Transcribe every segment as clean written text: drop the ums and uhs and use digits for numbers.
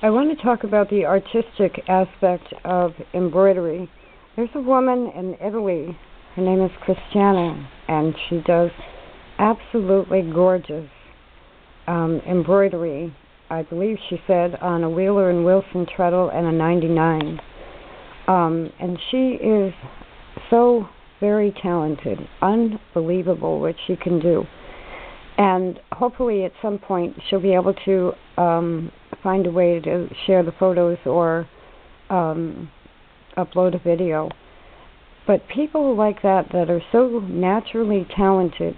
I want to talk about the artistic aspect of embroidery. There's a woman in Italy, her name is Christiana, and she does absolutely gorgeous embroidery. I believe she said on a Wheeler and Wilson treadle and a 99. And she is so very talented, unbelievable what she can do. And hopefully at some point she'll be able to find a way to share the photos or upload a video. But people like that are so naturally talented,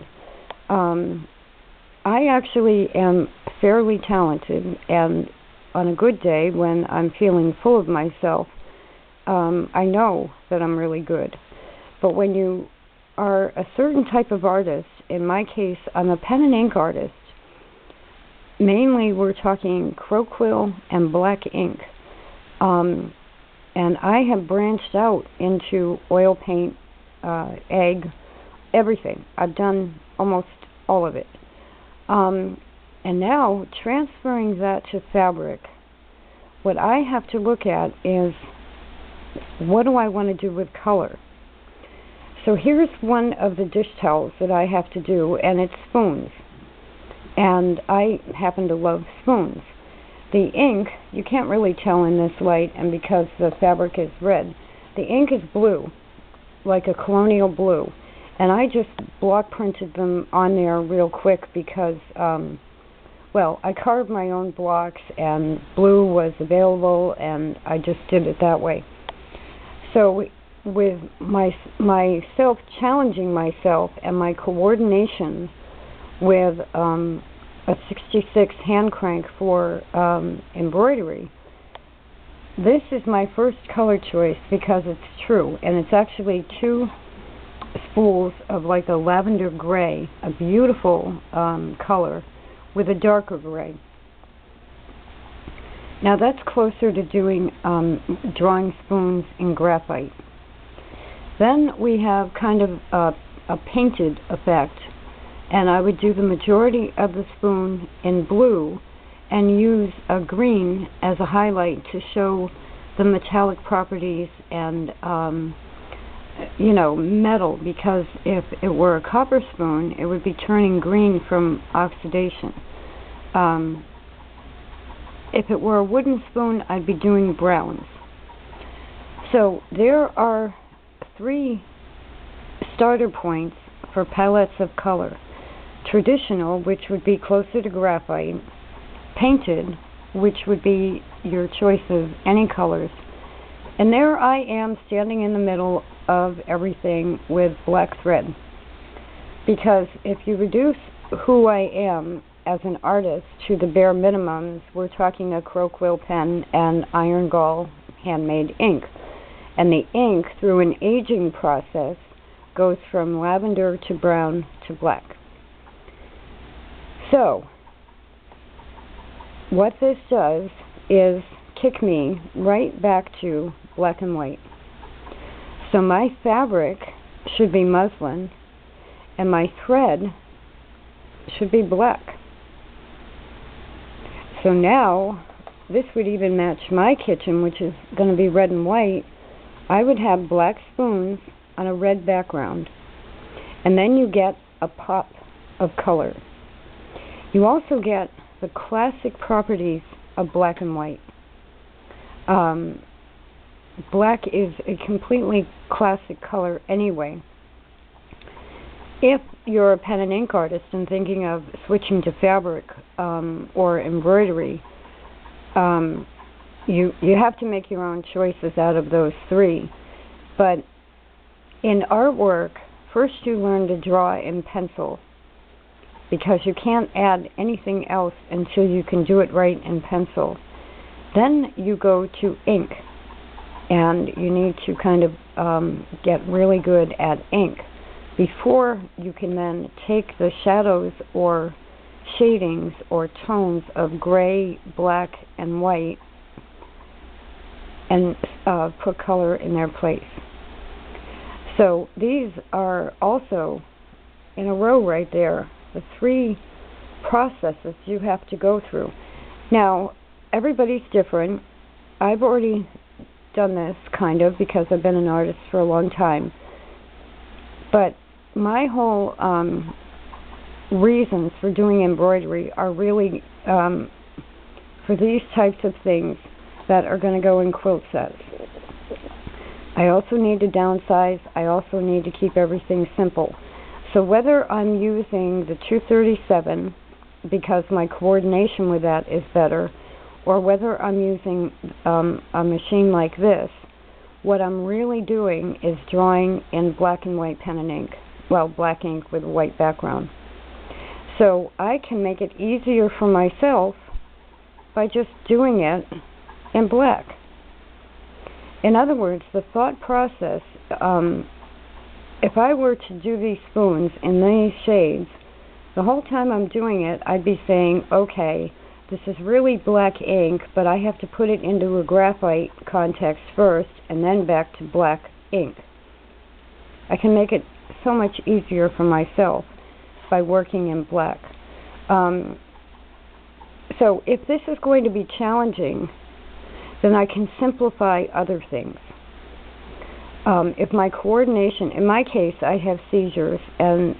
I actually am fairly talented, and on a good day when I'm feeling full of myself, I know that I'm really good. But when you are a certain type of artist, in my case, I'm a pen and ink artist. Mainly we're talking crow quill and black ink. And I have branched out into oil paint, egg, everything. I've done almost all of it. And now, transferring that to fabric, what I have to look at is, what do I want to do with color? So here's one of the dish towels that I have to do, and it's spoons. And I happen to love spoons. The ink, you can't really tell in this light, and because the fabric is red, the ink is blue, like a colonial blue. And I just block printed them on there real quick because, well, I carved my own blocks and blue was available, and I just did it that way. So with myself challenging myself and my coordination with a 66 hand crank for embroidery, this is my first color choice because it's true, and it's actually two spools of like a lavender gray, a beautiful color with a darker gray. Now that's closer to doing drawing spoons in graphite. Then we have kind of a painted effect, and I would do the majority of the spoon in blue and use a green as a highlight to show the metallic properties and metal, because if it were a copper spoon, it would be turning green from oxidation. If it were a wooden spoon, I'd be doing browns. So there are 3 starter points for palettes of color. Traditional, which would be closer to graphite. Painted, which would be your choice of any colors. And there I am standing in the middle of everything with black thread. Because if you reduce who I am as an artist to the bare minimums, we're talking a crow quill pen and iron gall handmade ink. And the ink, through an aging process, goes from lavender to brown to black. So, what this does is kick me right back to black and white. So my fabric should be muslin, and my thread should be black. So now, this would even match my kitchen, which is going to be red and white. I would have black spoons on a red background, and then you get a pop of color. You also get the classic properties of black and white. Black is a completely classic color anyway. If you're a pen and ink artist and thinking of switching to fabric or embroidery, you have to make your own choices out of those 3. But in artwork, first you learn to draw in pencil, because you can't add anything else until you can do it right in pencil. Then you go to ink, and you need to kind of get really good at ink before you can then take the shadows or shadings or tones of gray, black, and white and put color in their place. So these are also in a row right there, the 3 processes you have to go through. Now, everybody's different. I've already done this kind of because I've been an artist for a long time. But my whole reasons for doing embroidery are really for these types of things that are going to go in quilt sets. I also need to downsize. I also need to keep everything simple. So whether I'm using the 237 because my coordination with that is better, or whether I'm using a machine like this, what I'm really doing is drawing in black and white pen and ink. Well, black ink with a white background. So I can make it easier for myself by just doing it in black. In other words, the thought process, if I were to do these spoons in these shades, the whole time I'm doing it, I'd be saying, okay, this is really black ink, but I have to put it into a graphite context first and then back to black ink. I can make it so much easier for myself by working in black. So if this is going to be challenging, then I can simplify other things. If my coordination, in my case, I have seizures, and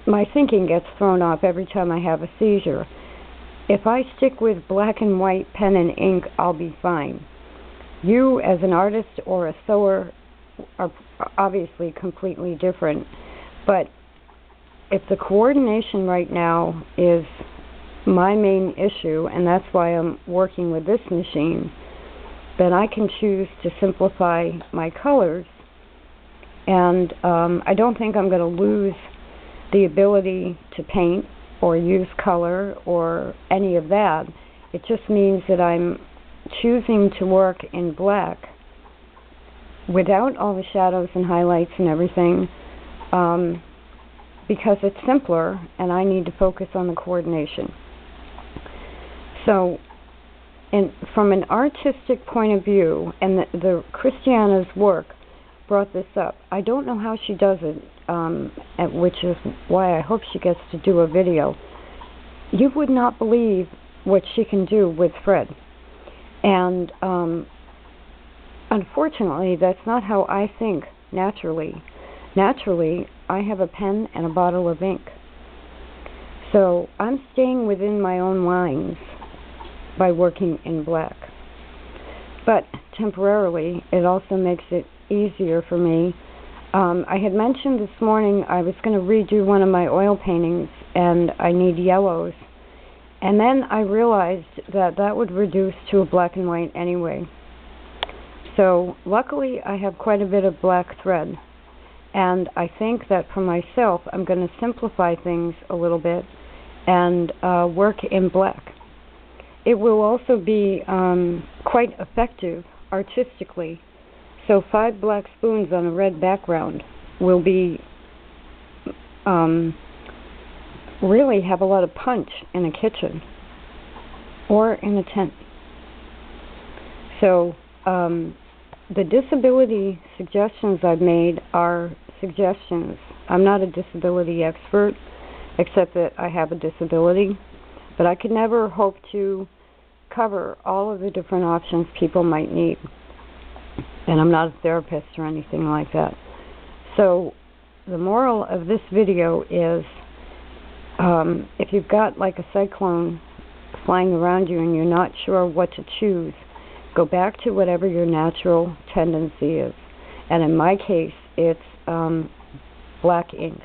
my thinking gets thrown off every time I have a seizure. If I stick with black and white pen and ink, I'll be fine. You, as an artist or a sewer, are obviously completely different. But if the coordination right now is my main issue, and that's why I'm working with this machine, then I can choose to simplify my colors. And I don't think I'm going to lose the ability to paint or use color or any of that. It just means that I'm choosing to work in black without all the shadows and highlights and everything, because it's simpler and I need to focus on the coordination. So from an artistic point of view, and the Christiana's work brought this up. I don't know how she does it, which is why I hope she gets to do a video. You would not believe what she can do with thread. And unfortunately, that's not how I think naturally. Naturally, I have a pen and a bottle of ink. So I'm staying within my own lines by working in black. But temporarily, it also makes it easier for me. I had mentioned this morning I was going to redo one of my oil paintings and I need yellows. And then I realized that that would reduce to a black and white anyway. So luckily I have quite a bit of black thread. And I think that for myself I'm going to simplify things a little bit and work in black. It will also be quite effective artistically. So 5 black spoons on a red background will be really have a lot of punch in a kitchen or in a tent. So the disability suggestions I've made are suggestions. I'm not a disability expert, except that I have a disability, but I could never hope to cover all of the different options people might need. And I'm not a therapist or anything like that. So the moral of this video is if you've got like a cyclone flying around you and you're not sure what to choose, go back to whatever your natural tendency is. And in my case, it's black ink.